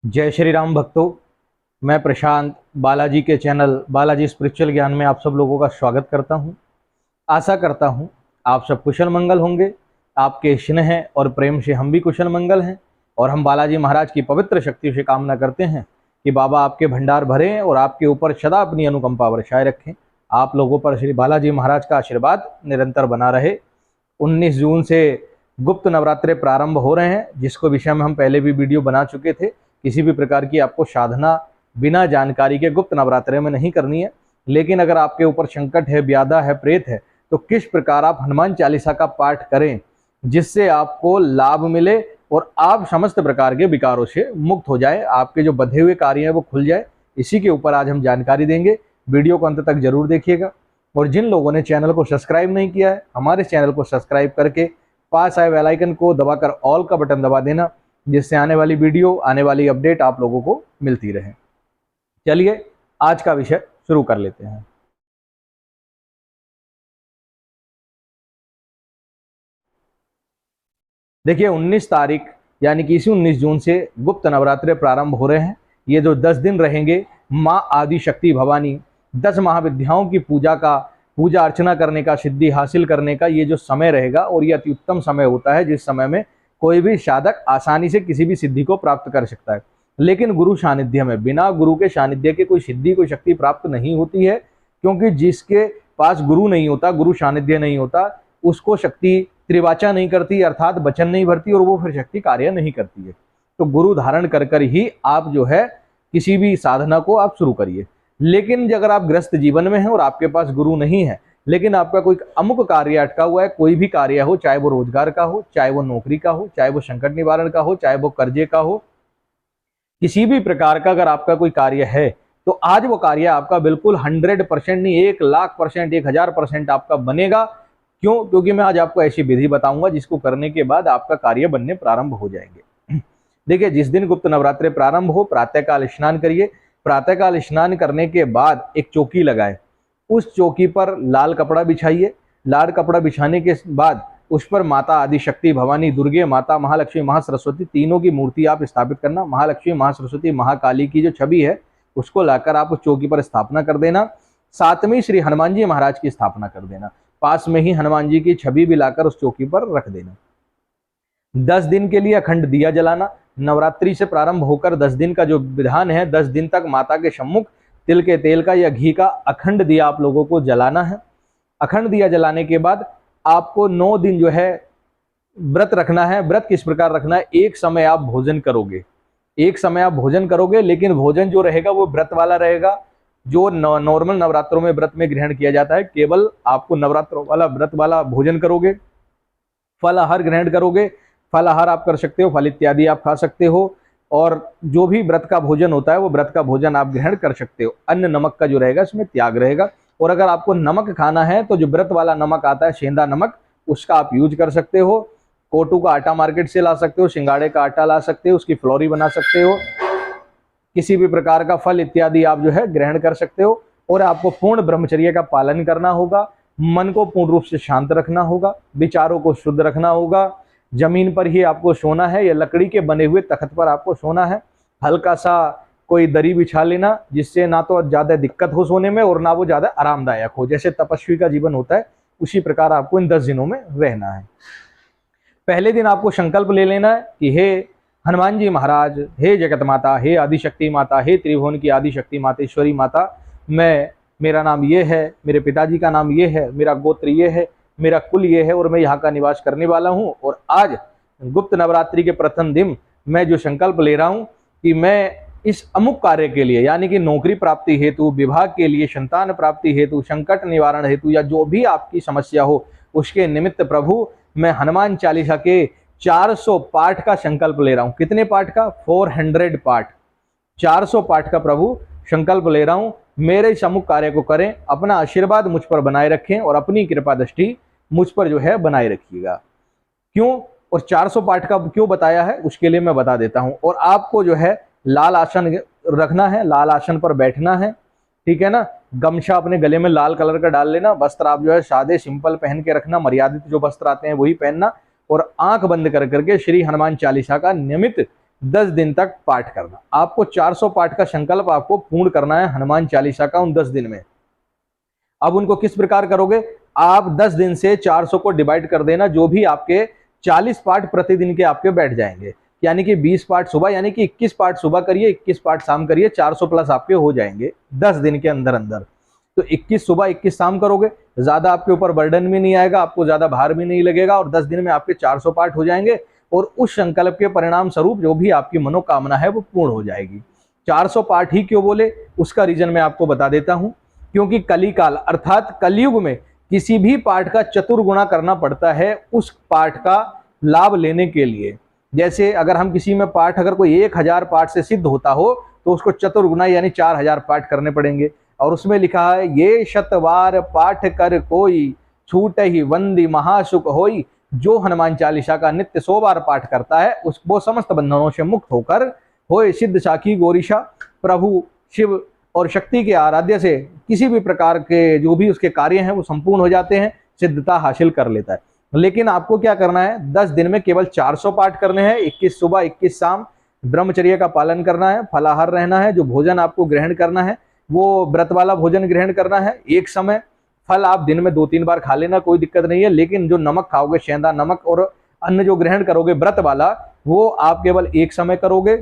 जय श्री राम भक्तों। मैं प्रशांत बालाजी के चैनल बालाजी स्पिरिचुअल ज्ञान में आप सब लोगों का स्वागत करता हूं। आशा करता हूं आप सब कुशल मंगल होंगे। आपके स्नेह और प्रेम से हम भी कुशल मंगल हैं और हम बालाजी महाराज की पवित्र शक्ति से कामना करते हैं कि बाबा आपके भंडार भरें और आपके ऊपर सदा अपनी अनुकंपा वर्षाए रखें। आप लोगों पर श्री बालाजी महाराज का आशीर्वाद निरंतर बना रहे। 19 जून से गुप्त नवरात्रे प्रारंभ हो रहे हैं, जिसको विषय में हम पहले भी वीडियो बना चुके थे। किसी भी प्रकार की आपको साधना बिना जानकारी के गुप्त नवरात्रे में नहीं करनी है। लेकिन अगर आपके ऊपर संकट है, व्याधा है, प्रेत है, तो किस प्रकार आप हनुमान चालीसा का पाठ करें जिससे आपको लाभ मिले और आप समस्त प्रकार के विकारों से मुक्त हो जाए, आपके जो बंधे हुए कार्य हैं वो खुल जाए। इसी के ऊपर आज हम जानकारी देंगे। वीडियो को अंत तक जरूर देखिएगा। और जिन लोगों ने चैनल को सब्सक्राइब नहीं किया है, हमारे चैनल को सब्सक्राइब करके पास आए बेल आइकन को दबाकर ऑल का बटन दबा देना, जिससे आने वाली वीडियो, आने वाली अपडेट आप लोगों को मिलती रहे। चलिए आज का विषय शुरू कर लेते हैं। देखिए 19 तारीख यानी कि इसी 19 जून से गुप्त नवरात्रे प्रारंभ हो रहे हैं। ये जो 10 दिन रहेंगे, माँ आदि शक्ति भवानी 10 महाविद्याओं की पूजा अर्चना करने का, सिद्धि हासिल करने का ये जो समय रहेगा, और ये अति उत्तम समय होता है जिस समय में कोई भी साधक आसानी से किसी भी सिद्धि को प्राप्त कर सकता है। लेकिन गुरु सानिध्य में, बिना गुरु के सानिध्य के कोई सिद्धि, कोई शक्ति प्राप्त नहीं होती है। क्योंकि जिसके पास गुरु नहीं होता, गुरु सानिध्य नहीं होता, उसको शक्ति त्रिवाचा नहीं करती, अर्थात वचन नहीं भरती, और वो फिर शक्ति कार्य नहीं करती है। तो गुरु धारण कर कर ही आप जो है किसी भी साधना को आप शुरू करिए। लेकिन अगर आप ग्रस्त जीवन में हैं और आपके पास गुरु नहीं है, लेकिन आपका कोई अमुक कार्य अटका हुआ है, कोई भी कार्य हो, चाहे वो रोजगार का हो, चाहे वो नौकरी का हो, चाहे वो संकट निवारण का हो, चाहे वो कर्जे का हो, किसी भी प्रकार का अगर आपका कोई कार्य है, तो आज वो कार्य आपका बिल्कुल 100% नहीं, 1,00,000%, 1,000% आपका बनेगा। क्यों? क्योंकि मैं आज आपको ऐसी विधि बताऊंगा जिसको करने के बाद आपका कार्य बनने प्रारंभ हो जाएंगे। देखिए, जिस दिन गुप्त नवरात्रे प्रारंभ हो, प्रातःकाल स्नान करिए। प्रातःकाल स्नान करने के बाद एक चौकी लगाए, उस चौकी पर लाल कपड़ा बिछाइए। लाल कपड़ा बिछाने के बाद उस पर माता आदि शक्ति भवानी, दुर्गे माता, महालक्ष्मी, महासरस्वती तीनों की मूर्ति आप स्थापित करना। महालक्ष्मी, महासरस्वती, महाकाली की जो छवि है उसको लाकर आप उस चौकी पर स्थापना कर देना। साथ में श्री हनुमान जी महाराज की स्थापना कर देना। पास में ही हनुमान जी की छवि भी लाकर उस चौकी पर रख देना। 10 दिन के लिए अखंड दिया जलाना। नवरात्रि से प्रारंभ होकर 10 दिन का जो विधान है, 10 दिन तक माता के सम्मुख तिल के तेल का या घी का अखंड दिया आप लोगों को जलाना है। अखंड दिया जलाने के बाद आपको 9 दिन जो है व्रत रखना है। व्रत किस प्रकार रखना है? एक समय आप भोजन करोगे, एक समय आप भोजन करोगे, लेकिन भोजन जो रहेगा वो व्रत वाला रहेगा, जो नॉर्मल नवरात्रों में व्रत में ग्रहण किया जाता है। केवल आपको नवरात्रों वाला व्रत वाला भोजन करोगे। फल आहार ग्रहण करोगे। फल आहार आप कर सकते हो, फल इत्यादि आप खा सकते हो, और जो भी व्रत का भोजन होता है वो व्रत का भोजन आप ग्रहण कर सकते हो। अन्न नमक का जो रहेगा इसमें त्याग रहेगा। और अगर आपको नमक खाना है तो जो व्रत वाला नमक आता है, सेंधा नमक, उसका आप यूज कर सकते हो। कोटू का आटा मार्केट से ला सकते हो, सिंगाड़े का आटा ला सकते हो, उसकी फ्लोरी बना सकते हो। किसी भी प्रकार का फल इत्यादि आप जो है ग्रहण कर सकते हो। और आपको पूर्ण ब्रह्मचर्य का पालन करना होगा। मन को पूर्ण रूप से शांत रखना होगा, विचारों को शुद्ध रखना होगा। जमीन पर ही आपको सोना है या लकड़ी के बने हुए तख्त पर आपको सोना है। हल्का सा कोई दरी बिछा लेना, जिससे ना तो ज्यादा दिक्कत हो सोने में और ना वो ज्यादा आरामदायक हो। जैसे तपस्वी का जीवन होता है उसी प्रकार आपको इन 10 दिनों में रहना है। पहले दिन आपको संकल्प ले लेना है कि हे हनुमान जी महाराज, हे जगत माता, हे आदिशक्ति माता, हे त्रिभुवन की आदिशक्ति मातेश्वरी माता, मेरा नाम ये है, मेरे पिताजी का नाम ये है, मेरा गोत्र ये है, मेरा कुल ये है, और मैं यहाँ का निवास करने वाला हूँ। और आज गुप्त नवरात्रि के प्रथम दिन मैं जो संकल्प ले रहा हूँ कि मैं इस अमुक कार्य के लिए, यानी कि नौकरी प्राप्ति हेतु, विवाह के लिए, संतान प्राप्ति हेतु, संकट निवारण हेतु, या जो भी आपकी समस्या हो उसके निमित्त प्रभु मैं हनुमान चालीसा के 400 पाठ का संकल्प ले रहा हूँ। कितने पाठ का? 400 पाठ, 400 पाठ का प्रभु संकल्प ले रहा हूँ। मेरे इस अमुक कार्य को करें, अपना आशीर्वाद मुझ पर बनाए रखें और अपनी कृपा दृष्टि मुझ पर जो है बनाए रखिएगा। क्यों और 400 पाठ का क्यों बताया है उसके लिए मैं बता देता हूँ। और आपको जो है लाल आसन रखना है, लाल आसन पर बैठना है, ठीक है ना। गमछा अपने गले में लाल कलर का डाल लेना। वस्त्र आप जो है सादे सिंपल पहन के रखना, मर्यादित जो वस्त्र आते हैं वही पहनना। और आंख बंद कर करके श्री हनुमान चालीसा का नियमित 10 दिन तक पाठ करना। आपको 400 पाठ का संकल्प आपको पूर्ण करना है हनुमान चालीसा का उन 10 दिन में। अब उनको किस प्रकार करोगे, आप 10 दिन से 400 को डिवाइड कर देना, जो भी आपके 40 पाठ प्रतिदिन के आपके बैठ जाएंगे, यानी कि 20 पाठ सुबह, यानी कि 21 पाठ सुबह करिए, 21 पाठ शाम करिए, 400 प्लस आपके हो जाएंगे 10 दिन के अंदर अंदर। तो 21 सुबह 21 शाम करोगे, ज्यादा आपके ऊपर बर्डन भी नहीं आएगा, आपको ज्यादा भार भी नहीं लगेगा, और 10 दिन में आपके 400 पाठ हो जाएंगे, और उस संकल्प के परिणाम स्वरूप जो भी आपकी मनोकामना है वो पूर्ण हो जाएगी। 400 पाठ ही क्यों बोले, उसका रीजन मैं आपको बता देता हूं। क्योंकि कलिकाल अर्थात कलयुग में किसी भी पाठ का चतुर्गुणा करना पड़ता है उस पाठ का लाभ लेने के लिए। जैसे अगर हम किसी में पाठ, अगर कोई 1000 पाठ से सिद्ध होता हो तो उसको चतुर्गुणा यानी 4000 पाठ करने पड़ेंगे। और उसमें लिखा है, ये शतवार पाठ कर कोई, छूट ही वंदी महासुख होई। जो हनुमान चालीसा का नित्य 100 बार पाठ करता है वो समस्त बंधनों से मुक्त होकर होए सिद्ध साखी गौरीशा। प्रभु शिव और शक्ति के आराध्य से किसी भी प्रकार के जो भी उसके कार्य हैं वो संपूर्ण हो जाते हैं, सिद्धता हासिल कर लेता है। लेकिन आपको क्या करना है, 10 दिन में केवल 400 पाठ करने हैं, 21 सुबह 21 शाम। ब्रह्मचर्य का पालन करना है, फलाहार रहना है, जो भोजन आपको ग्रहण करना है वो व्रत वाला भोजन ग्रहण करना है। एक समय फल आप दिन में 2-3 बार खा लेना, कोई दिक्कत नहीं है, लेकिन जो नमक खाओगे, सेंधा नमक और अन्न जो ग्रहण करोगे व्रत वाला, वो आप केवल एक समय करोगे।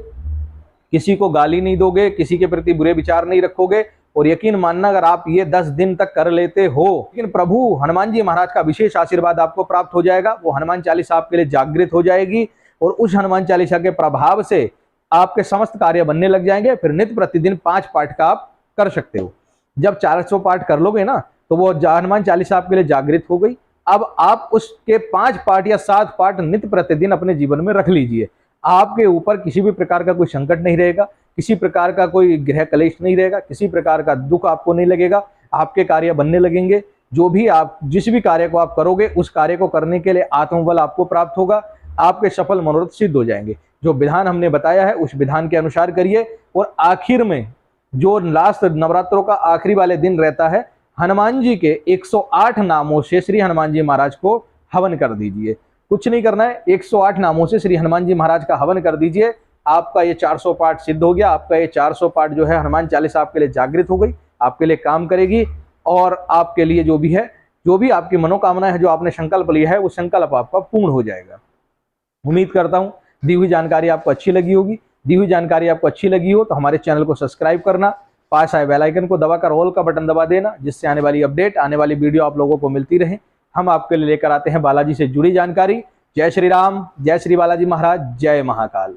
किसी को गाली नहीं दोगे, किसी के प्रति बुरे विचार नहीं रखोगे, और यकीन मानना अगर आप ये 10 दिन तक कर लेते हो, लेकिन प्रभु हनुमान जी महाराज का विशेष आशीर्वाद आपको प्राप्त हो जाएगा। वो हनुमान चालीसा आपके लिए जागृत हो जाएगी, और उस हनुमान चालीसा के प्रभाव से आपके समस्त कार्य बनने लग जाएंगे। फिर नित्य प्रतिदिन 5 पाठ का आप कर सकते हो। जब 400 पाठ कर लोगे ना, तो वो हनुमान चालीसा आपके लिए जागृत हो गई। अब आप उसके 5 पाठ या 7 पाठ नित्य प्रतिदिन अपने जीवन में रख लीजिए। आपके ऊपर किसी भी प्रकार का कोई संकट नहीं रहेगा, किसी प्रकार का कोई गृह कलेश नहीं रहेगा, किसी प्रकार का दुख आपको नहीं लगेगा, आपके कार्य बनने लगेंगे। जो भी आप जिस भी कार्य को आप करोगे उस कार्य को करने के लिए आत्मबल आपको प्राप्त होगा, आपके सफल मनोरथ सिद्ध हो जाएंगे। जो विधान हमने बताया है उस विधान के अनुसार करिए, और आखिर में जो लास्ट नवरात्रों का आखिरी वाले दिन रहता है, हनुमान जी के 108 नामों से श्री हनुमान जी महाराज को हवन कर दीजिए। कुछ नहीं करना है, 108 नामों से श्री हनुमान जी महाराज का हवन कर दीजिए। आपका ये 400 पाठ सिद्ध हो गया। आपका ये 400 पाठ जो है हनुमान चालीसा आपके लिए जागृत हो गई, आपके लिए काम करेगी, और आपके लिए जो भी है, जो भी आपकी मनोकामना है, जो आपने संकल्प लिया है, वो संकल्प आपका पूर्ण हो जाएगा। उम्मीद करता हूँ दी हुई जानकारी आपको अच्छी लगी होगी। दी हुई जानकारी आपको अच्छी लगी हो तो हमारे चैनल को सब्सक्राइब करना, पास आए बेल आइकन को दबाकर ऑल का बटन दबा देना, जिससे आने वाली अपडेट, आने वाली वीडियो आप लोगों को मिलती रहे। हम आपके लिए लेकर आते हैं बालाजी से जुड़ी जानकारी। जय श्री राम, जय श्री बालाजी महाराज, जय महाकाल।